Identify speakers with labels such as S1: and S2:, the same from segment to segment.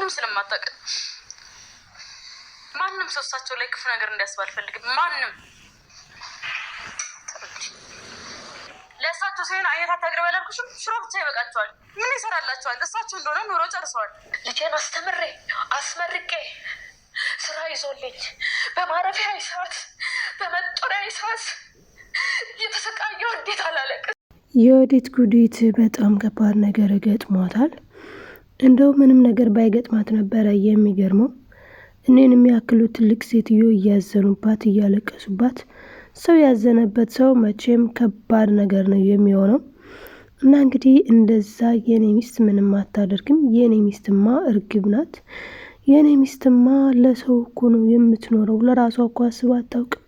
S1: ምንም ስለማታውቅ ማንም ሰው እሳቸው ላይ ክፉ ነገር እንዲያስብ አልፈልግም። ማንም ለእሳቸው ሲሆን አይነት አግረው ያላልኩሽም ሽሮ ብቻ ይበቃቸዋል። ምን ይሰራላቸዋል? እሳቸው እንደሆነ ኑሮ ጨርሰዋል።
S2: ልጄን አስተምሬ አስመርቄ ስራ ይዞልኝ በማረፊያ ሰዓት በመጦሪያ ሰዓት እየተሰቃየው እንዴት አላለቅስ?
S3: የወዲት ጉዲት በጣም ከባድ ነገር ገጥሟታል። እንደው ምንም ነገር ባይገጥማት ነበረ የሚገርመው። እኔን የሚያክሉ ትልቅ ሴትዮ እያዘኑባት እያለቀሱባት፣ ሰው ያዘነበት ሰው መቼም ከባድ ነገር ነው የሚሆነው። እና እንግዲህ እንደዛ የኔ ሚስት ምንም አታደርግም፣ የኔ ሚስትማ እርግብ ናት፣ የኔ ሚስትማ ለሰው እኮ ነው የምትኖረው፣ ለራሷ እኮ አስባ አታውቅም።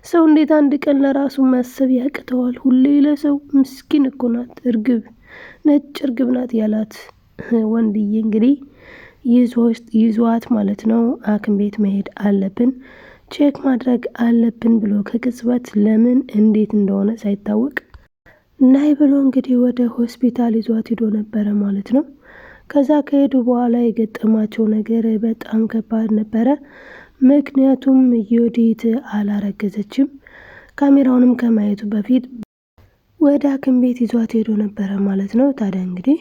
S3: ሰው እንዴት አንድ ቀን ለራሱ ማሰብ ያቅተዋል? ሁሌ ለሰው። ምስኪን እኮ ናት እርግብ፣ ነጭ እርግብ ናት ያላት ወንድዬ እንግዲህ ይዟት ማለት ነው ሐኪም ቤት መሄድ አለብን ቼክ ማድረግ አለብን ብሎ ከቅጽበት ለምን እንዴት እንደሆነ ሳይታወቅ ናይ ብሎ እንግዲህ ወደ ሆስፒታል ይዟት ሄዶ ነበረ ማለት ነው። ከዛ ከሄዱ በኋላ የገጠማቸው ነገር በጣም ከባድ ነበረ። ምክንያቱም ዮዲት አላረገዘችም። ካሜራውንም ከማየቱ በፊት ወደ ሐኪም ቤት ይዟት ሄዶ ነበረ ማለት ነው። ታዲያ እንግዲህ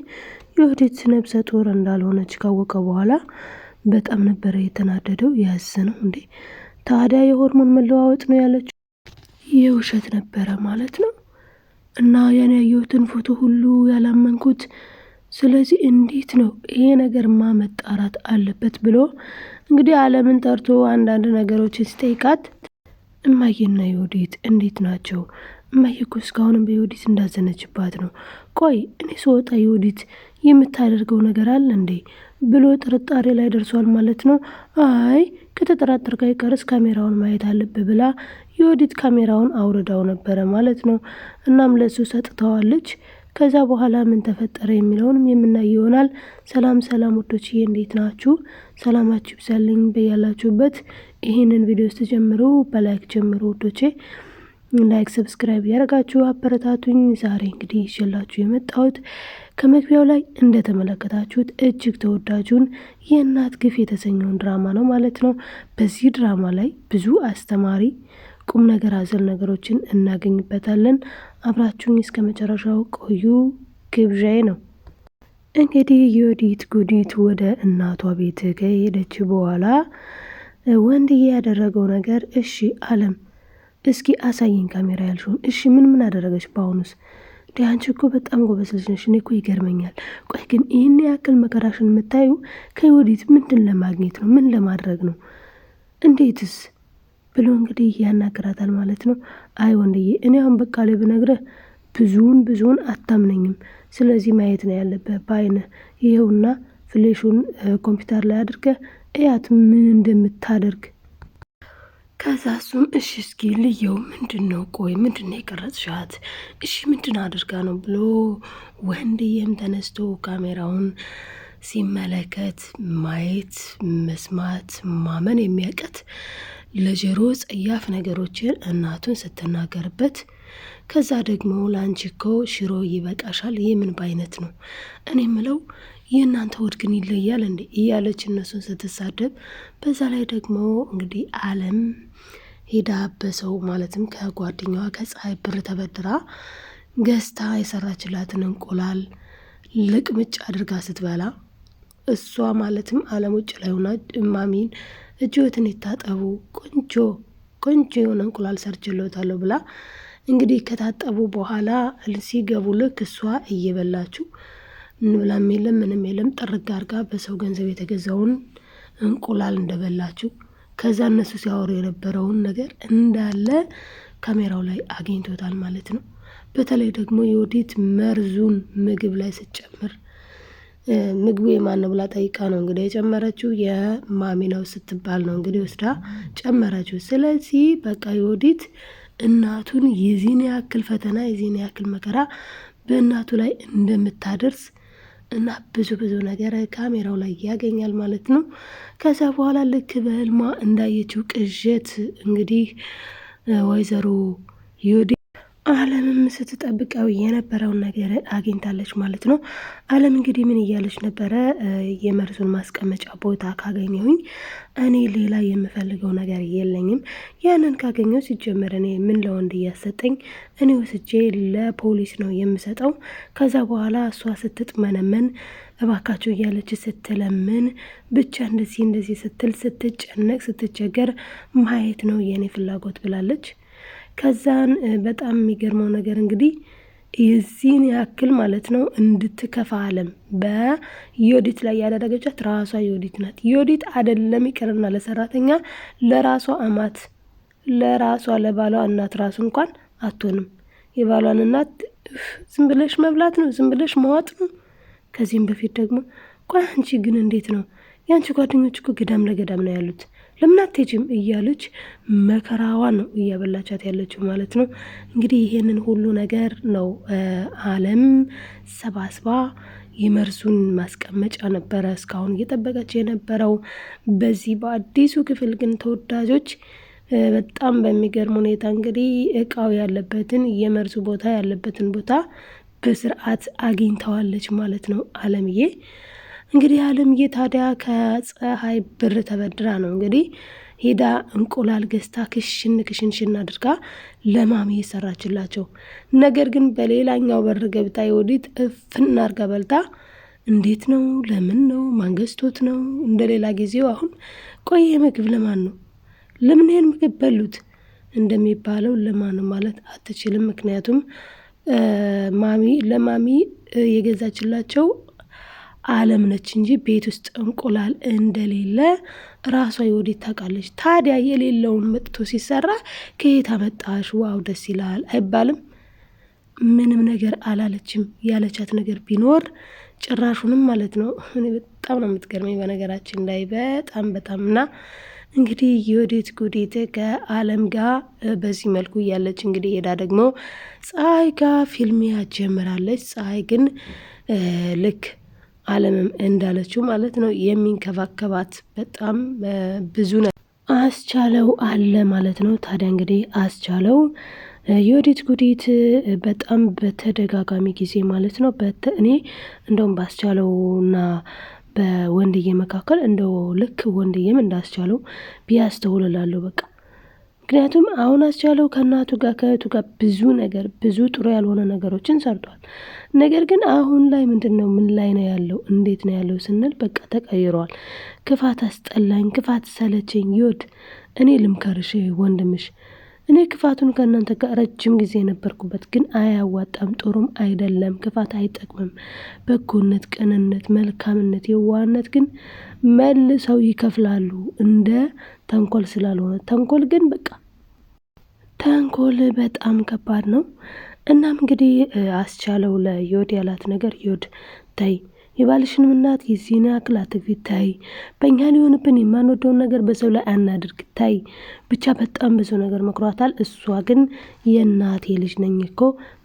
S3: ዮዲት ነብሰ ጡር እንዳልሆነች ካወቀ በኋላ በጣም ነበረ የተናደደው። ያዘነው እንዴ ታዲያ የሆርሞን መለዋወጥ ነው ያለችው የውሸት ነበረ ማለት ነው። እና ያን ያየሁትን ፎቶ ሁሉ ያላመንኩት፣ ስለዚህ እንዴት ነው ይሄ ነገር ማመጣራት አለበት ብሎ እንግዲህ ዓለምን ጠርቶ አንዳንድ ነገሮችን ሲጠይቃት እማዬና ዮዲት እንዴት ናቸው? እማዬ እኮ እስካሁንም በዮዲት እንዳዘነችባት ነው። ቆይ እኔ ስወጣ ዮዲት የምታደርገው ነገር አለ እንዴ ብሎ ጥርጣሬ ላይ ደርሷል ማለት ነው። አይ ከተጠራጠርክ አይቀርስ ካሜራውን ማየት አለብህ ብላ ዮዲት ካሜራውን አውርዳው ነበረ ማለት ነው። እናም ለሱ ሰጥተዋለች። ከዛ በኋላ ምን ተፈጠረ የሚለውንም የምናይ ይሆናል። ሰላም ሰላም ወዶችዬ እንዴት ናችሁ? ሰላማችሁ ይብዛልኝ በያላችሁበት። ይሄንን ቪዲዮ ስትጀምሩ በላይክ ጀምሩ ወዶቼ። ላይክ ሰብስክራይብ ያደርጋችሁ አበረታቱኝ። ዛሬ እንግዲህ ይዤላችሁ የመጣሁት ከመግቢያው ላይ እንደተመለከታችሁት እጅግ ተወዳጁን የእናት ግፍ የተሰኘውን ድራማ ነው ማለት ነው። በዚህ ድራማ ላይ ብዙ አስተማሪ ቁም ነገር አዘል ነገሮችን እናገኝበታለን። አብራችሁኝ እስከ መጨረሻው ቆዩ ግብዣዬ ነው። እንግዲህ ዮዲት ጉዲት ወደ እናቷ ቤት ከሄደች በኋላ ወንድዬ ያደረገው ነገር እሺ አለም እስኪ አሳይኝ ካሜራ ያልሽውን። እሺ ምን አደረገች? በአሁኑስ አንቺ እኮ በጣም ጎበዝ ልጅ ነሽ። እኔ እኮ ይገርመኛል። ቆይ ግን ይህን ያክል መከራሽን የምታዩ ከዮዲት ምንድን ለማግኘት ነው? ምን ለማድረግ ነው? እንዴትስ ብሎ እንግዲህ ያናግራታል ማለት ነው። አይ ወንድዬ እኔ አሁን በቃ ላይ ብነግረህ ብዙውን አታምነኝም። ስለዚህ ማየት ነው ያለብህ በአይንህ። ይኸውና ፍሌሹን ኮምፒውተር ላይ አድርገህ እያት ምን እንደምታደርግ። ከዛ እሱም እሺ እስኪ ልየው ምንድን ነው? ቆይ ምንድን ነው የቀረጽሻት? እሺ ምንድን አድርጋ ነው ብሎ ወንድዬም ተነስቶ ካሜራውን ሲመለከት ማየት መስማት ማመን የሚያቀት ለጆሮ ጸያፍ ነገሮችን እናቱን ስትናገርበት፣ ከዛ ደግሞ ለአንቺ እኮ ሽሮ ይበቃሻል፣ ይህ ምን ባይነት ነው? እኔ ምለው የእናንተ ወድ ግን ይለያል እንዴ እያለች እነሱን ስትሳደብ፣ በዛ ላይ ደግሞ እንግዲህ አለም ሄዳ በሰው ማለትም ከጓደኛዋ ከፀሐይ ብር ተበድራ ገዝታ የሰራችላትን እንቁላል ልቅምጭ አድርጋ ስትበላ፣ እሷ ማለትም አለም ውጭ ላይ ሆና እማሚን እጅዎትን ይታጠቡ ቆንጆ የሆነ እንቁላል ሰርችሎታለሁ ብላ እንግዲህ ከታጠቡ በኋላ ሲገቡ ልክ እሷ እየበላችሁ እንብላም የለም ምንም የለም ጥርግ አርጋ በሰው ገንዘብ የተገዛውን እንቁላል እንደበላችሁ፣ ከዛ እነሱ ሲያወሩ የነበረውን ነገር እንዳለ ካሜራው ላይ አግኝቶታል ማለት ነው። በተለይ ደግሞ ዮዲት መርዙን ምግብ ላይ ስትጨምር ምግቡ የማን ብላ ጠይቃ ነው እንግዲህ የጨመረችው። የማሚ ነው ስትባል ነው እንግዲህ ወስዳ ጨመረችው። ስለዚህ በቃ ዮዲት እናቱን የዚህን ያክል ፈተና የዚህን ያክል መከራ በእናቱ ላይ እንደምታደርስ እና ብዙ ነገር ካሜራው ላይ ያገኛል ማለት ነው። ከዛ በኋላ ልክ በህልሟ እንዳየችው ቅዠት እንግዲህ ወይዘሮ ዮዲት አለምም ስትጠብቀው የነበረውን ነገር አግኝታለች ማለት ነው። አለም እንግዲህ ምን እያለች ነበረ? የመርዙን ማስቀመጫ ቦታ ካገኘሁኝ እኔ ሌላ የምፈልገው ነገር የለኝም። ያንን ካገኘው ሲጀመር እኔ ምን ለወንድ እያሰጠኝ እኔ ወስጄ ለፖሊስ ነው የምሰጠው። ከዛ በኋላ እሷ ስትጥመነመን እባካቸው እያለች ስትለምን ብቻ እንደዚህ ስትል ስትጨነቅ ስትቸገር ማየት ነው የኔ ፍላጎት ብላለች። ከዛን በጣም የሚገርመው ነገር እንግዲህ የዚህን ያክል ማለት ነው እንድትከፋ አለም በዮዲት ላይ ያደረገቻት ራሷ ዮዲት ናት። ዮዲት አይደለም ይቅርና ለሰራተኛ ለራሷ አማት ለራሷ ለባሏ እናት ራሱ እንኳን አትሆንም። የባሏን እናት ዝም ብለሽ መብላት ነው፣ ዝም ብለሽ መዋጥ ነው። ከዚህም በፊት ደግሞ ቆይ አንቺ ግን እንዴት ነው የአንቺ ጓደኞች እኮ ገዳም ለገዳም ነው ያሉት ለምን አትሄጂም እያለች መከራዋን ነው እያበላቻት ያለችው ማለት ነው። እንግዲህ ይሄንን ሁሉ ነገር ነው አለም ሰባስባ የመርዙን ማስቀመጫ ነበረ እስካሁን እየጠበቀች የነበረው። በዚህ በአዲሱ ክፍል ግን ተወዳጆች በጣም በሚገርም ሁኔታ እንግዲህ እቃው ያለበትን የመርዙ ቦታ ያለበትን ቦታ በስርዓት አግኝተዋለች ማለት ነው አለምዬ። እንግዲህ አለምዬ ታዲያ ከፀሐይ ብር ተበድራ ነው እንግዲህ ሄዳ እንቁላል ገዝታ ክሽን አድርጋ ለማሚ የሰራችላቸው። ነገር ግን በሌላኛው በር ገብታ ዮዲት እፍና አርጋ በልታ እንዴት ነው ለምን ነው ማን ገዝቶት ነው እንደሌላ ጊዜው አሁን ቆይ ምግብ ለማን ነው ለምን ይሄን ምግብ በሉት እንደሚባለው ለማን ነው ማለት አትችልም። ምክንያቱም ለማሚ የገዛችላቸው አለም ነች እንጂ ቤት ውስጥ እንቁላል እንደሌለ ራሷ ዮዲት ታውቃለች። ታዲያ የሌለውን መጥቶ ሲሰራ ከየት አመጣሽ ዋው ደስ ይላል አይባልም። ምንም ነገር አላለችም። ያለቻት ነገር ቢኖር ጭራሹንም ማለት ነው። እኔ በጣም ነው የምትገርመኝ በነገራችን ላይ በጣም እና እንግዲህ ዮዲት ጉዲት ከአለም ጋር በዚህ መልኩ እያለች እንግዲህ ሄዳ ደግሞ ፀሐይ ጋር ፊልሚያ ጀምራለች። ፀሐይ ግን ልክ አለምም እንዳለችው ማለት ነው የሚንከባከባት በጣም ብዙ ነው አስቻለው አለ ማለት ነው። ታዲያ እንግዲህ አስቻለው ዮዲት ጉዲት በጣም በተደጋጋሚ ጊዜ ማለት ነው እኔ እንደውም ባስቻለውና በወንድዬ መካከል እንደው ልክ ወንድዬም እንዳስቻለው ቢያስተውልላለሁ በቃ። ምክንያቱም አሁን አስቻለው ከእናቱ ጋር ከእህቱ ጋር ብዙ ጥሩ ያልሆነ ነገሮችን ሰርቷል። ነገር ግን አሁን ላይ ምንድነው ምን ላይ ነው ያለው እንዴት ነው ያለው ስንል በቃ ተቀይሯል። ክፋት አስጠላኝ፣ ክፋት ሰለቸኝ። እኔ ልምከርሽ ወንድምሽ እኔ ክፋቱን ከእናንተ ጋር ረጅም ጊዜ የነበርኩበት ግን አያዋጣም፣ ጥሩም አይደለም፣ ክፋት አይጠቅምም። በጎነት፣ ቅንነት፣ መልካምነት፣ የዋህነት ግን መልሰው ይከፍላሉ እንደ ተንኮል ስላልሆነ። ተንኮል ግን በቃ ተንኮል በጣም ከባድ ነው። እናም እንግዲህ አስቻለው ለዮድ ያላት ነገር ዮድ ተይ የባልሽንም እናት የዚህን ያክል አትግፊ፣ ታይ በእኛ ሊሆንብን የማንወደውን ነገር በሰው ላይ አናድርግ፣ ታይ ብቻ በጣም ብዙ ነገር መክሯታል። እሷ ግን የእናቴ ልጅ ነኝ እኮ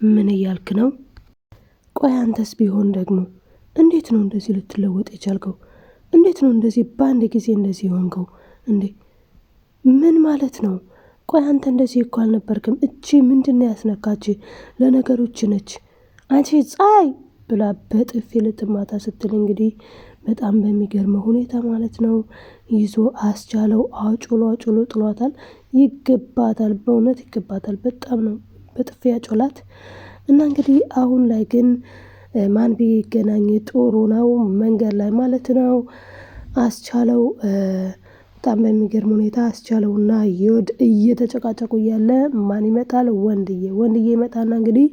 S3: ምን እያልክ ነው? ቆይ አንተስ ቢሆን ደግሞ እንዴት ነው እንደዚህ ልትለወጥ የቻልከው? እንዴት ነው እንደዚህ በአንድ ጊዜ እንደዚህ ሆንከው እንዴ? ምን ማለት ነው? ቆይ አንተ እንደዚህ እኮ አልነበርክም። እቺ ምንድን ነው ያስነካች? ለነገሮች ነች አንቺ ፀሐይ ብላ በጥፊ ልትማታ ስትል እንግዲህ በጣም በሚገርመው ሁኔታ ማለት ነው ይዞ አስቻለው አጩሎ ጥሏታል። ይገባታል፣ በእውነት ይገባታል። በጣም ነው በጥፊ ያጮላት። እና እንግዲህ አሁን ላይ ግን ማን ቢገናኝ ጥሩ ነው መንገድ ላይ ማለት ነው። አስቻለው በጣም በሚገርም ሁኔታ አስቻለውና ዮድ እየተጨቃጨቁ እያለ ማን ይመጣል? ወንድዬ ይመጣና እንግዲህ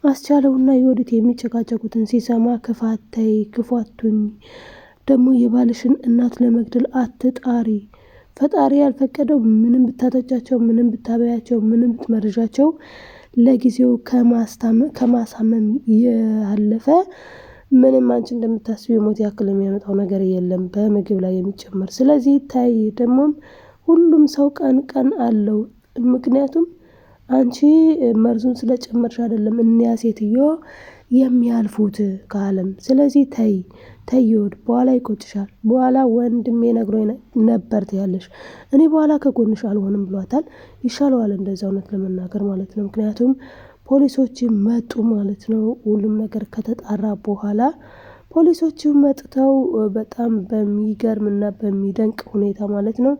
S3: አስቻለውና ዮዲት የሚጨቃጨቁትን ሲሰማ ክፋት ተይ፣ ክፉ አትሁኝ፣ ደግሞ የባልሽን እናት ለመግደል አትጣሪ። ፈጣሪ ያልፈቀደው ምንም ብታጠጫቸው፣ ምንም ብታበያቸው፣ ምንም ብትመርዣቸው ለጊዜው ከማሳመም ያለፈ ምንም አንቺ እንደምታስቢ የሞት ያክል የሚያመጣው ነገር የለም በምግብ ላይ የሚጨመር። ስለዚህ ታይ፣ ደግሞም ሁሉም ሰው ቀን አለው። ምክንያቱም አንቺ መርዙን ስለጨመርሽ አይደለም እኒያ ሴትዮ የሚያልፉት ከዓለም። ስለዚህ ተይ ዮድ፣ በኋላ ይቆጭሻል። በኋላ ወንድሜ ነግሮኝ ነበር ትያለሽ፣ እኔ በኋላ ከጎንሽ አልሆንም ብሏታል። ይሻለዋል እንደዛ እውነት ለመናገር ማለት ነው። ምክንያቱም ፖሊሶች መጡ ማለት ነው። ሁሉም ነገር ከተጣራ በኋላ ፖሊሶቹ መጥተው በጣም በሚገርምና በሚደንቅ ሁኔታ ማለት ነው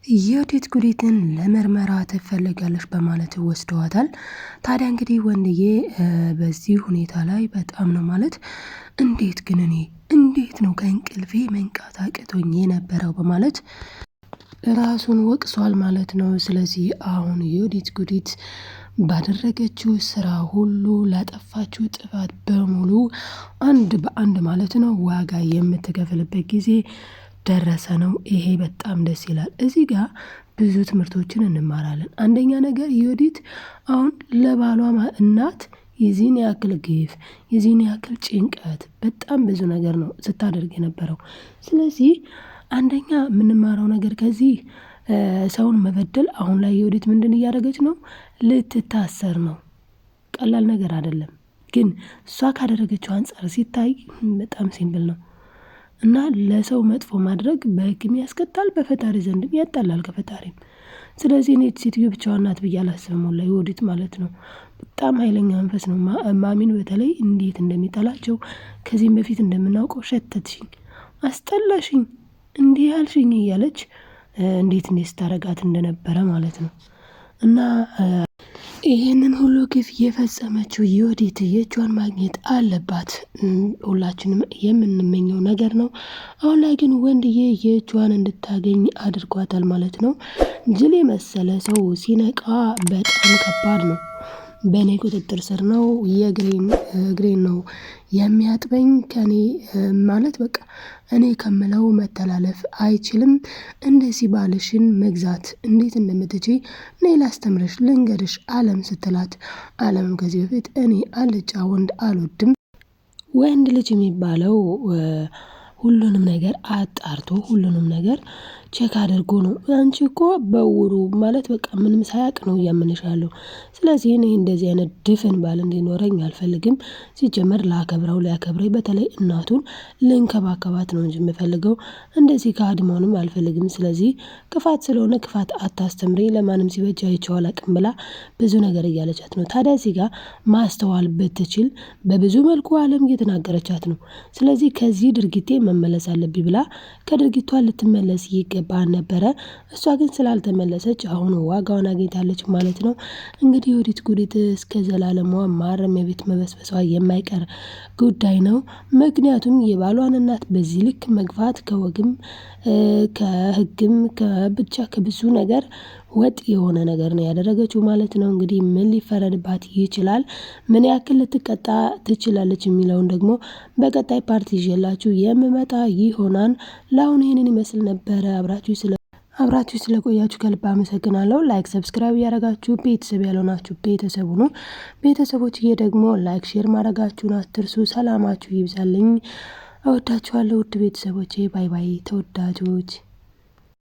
S3: የዮዲት ጉዲትን ለምርመራ ትፈልጋለች በማለት ወስደዋታል። ታዲያ እንግዲህ ወንድዬ በዚህ ሁኔታ ላይ በጣም ነው ማለት እንዴት ነው ከእንቅልፌ መንቃት አቅቶኝ የነበረው በማለት ራሱን ወቅሷል ማለት ነው። ስለዚህ አሁን የዮዲት ጉዲት ባደረገችው ስራ ሁሉ ላጠፋችው ጥፋት በሙሉ አንድ በአንድ ማለት ነው ዋጋ የምትከፍልበት ጊዜ ደረሰ ነው። ይሄ በጣም ደስ ይላል። እዚህ ጋር ብዙ ትምህርቶችን እንማራለን። አንደኛ ነገር ዮዲት አሁን ለባሏ እናት የዚህን ያክል ግፍ የዚህን ያክል ጭንቀት በጣም ብዙ ነገር ነው ስታደርግ የነበረው። ስለዚህ አንደኛ የምንማረው ነገር ከዚህ ሰውን መበደል አሁን ላይ ዮዲት ምንድን እያደረገች ነው? ልትታሰር ነው። ቀላል ነገር አይደለም፣ ግን እሷ ካደረገችው አንጻር ሲታይ በጣም ሲምፕል ነው እና ለሰው መጥፎ ማድረግ በሕግም ያስቀጣል፣ በፈጣሪ ዘንድም ያጣላል ከፈጣሪም። ስለዚህ እኔ ሴትዮ ብቻዋን ናት ብዬ አላስብም። ላይ ዮዲት ማለት ነው በጣም ኃይለኛ መንፈስ ነው። ማሚን በተለይ እንዴት እንደሚጠላቸው ከዚህም በፊት እንደምናውቀው ሸተትሽኝ፣ አስጠላሽኝ፣ እንዲህ ያልሽኝ እያለች እንዴት ስታረጋት እንደነበረ ማለት ነው። እና ይህንን ሁሉ ግፍ የፈጸመችው ዮዲት የእጇን ማግኘት አለባት። ሁላችንም የምንመኘው ነገር ነው። አሁን ላይ ግን ወንድዬ የእጇን እንድታገኝ አድርጓታል ማለት ነው። ጅል የመሰለ ሰው ሲነቃ በጣም ከባድ ነው። በእኔ ቁጥጥር ስር ነው፣ እግሬን ነው የሚያጥበኝ፣ ከኔ ማለት በቃ እኔ ከምለው መተላለፍ አይችልም። እንደዚህ ባልሽን መግዛት እንዴት እንደምትችይ እኔ ላስተምርሽ ልንገርሽ አለም ስትላት፣ አለምም ከዚህ በፊት እኔ አልጫ ወንድ አልወድም፣ ወንድ ልጅ የሚባለው ሁሉንም ነገር አጣርቶ ሁሉንም ነገር ቼክ አድርጎ ነው። አንቺ እኮ በውሩ ማለት በቃ ምንም ሳያቅ ነው እያመንሻለሁ። ስለዚህ እኔ እንደዚህ አይነት ድፍን ባል እንዲኖረኝ አልፈልግም። ሲጀመር ሊያከብረኝ በተለይ እናቱን ልንከባከባት ነው እንጂ የምፈልገው እንደዚህ ከአድማውንም አልፈልግም። ስለዚህ ክፋት ስለሆነ ክፋት አታስተምሪ፣ ለማንም ሲበጃ አይቼው አላቅም ብላ ብዙ ነገር እያለቻት ነው። ታዲያ እዚህ ጋር ማስተዋል ብትችል በብዙ መልኩ አለም እየተናገረቻት ነው። ስለዚህ ከዚህ ድርጊቴ መመለስ አለብኝ ብላ ከድርጊቷ ልትመለስ ይገባል ነበረ። እሷ ግን ስላልተመለሰች አሁን ዋጋዋን አግኝታለች ማለት ነው። እንግዲህ ዮዲት ጉዲት እስከ ዘላለሟ ማረሚያ ቤት መበስበሷ የማይቀር ጉዳይ ነው። ምክንያቱም የባሏን እናት በዚህ ልክ መግፋት ከወግም ከሕግም ብቻ ከብዙ ነገር ወጥ የሆነ ነገር ነው ያደረገችው ማለት ነው። እንግዲህ ምን ሊፈረድባት ይችላል፣ ምን ያክል ልትቀጣ ትችላለች የሚለውን ደግሞ በቀጣይ ፓርቲ ይዤላችሁ የምመጣ ይሆናል። ለአሁን ይህንን ይመስል ነበረ። አብራችሁ ስለቆያችሁ ከልብ አመሰግናለሁ። ላይክ ሰብስክራይብ እያደረጋችሁ ቤተሰብ ያልሆናችሁ ቤተሰቡ ነው። ቤተሰቦችዬ ደግሞ ላይክ ሼር ማድረጋችሁን አትርሱ። ሰላማችሁ ይብዛልኝ። እወዳችኋለሁ ውድ ቤተሰቦቼ። ባይ ባይ ተወዳጆች።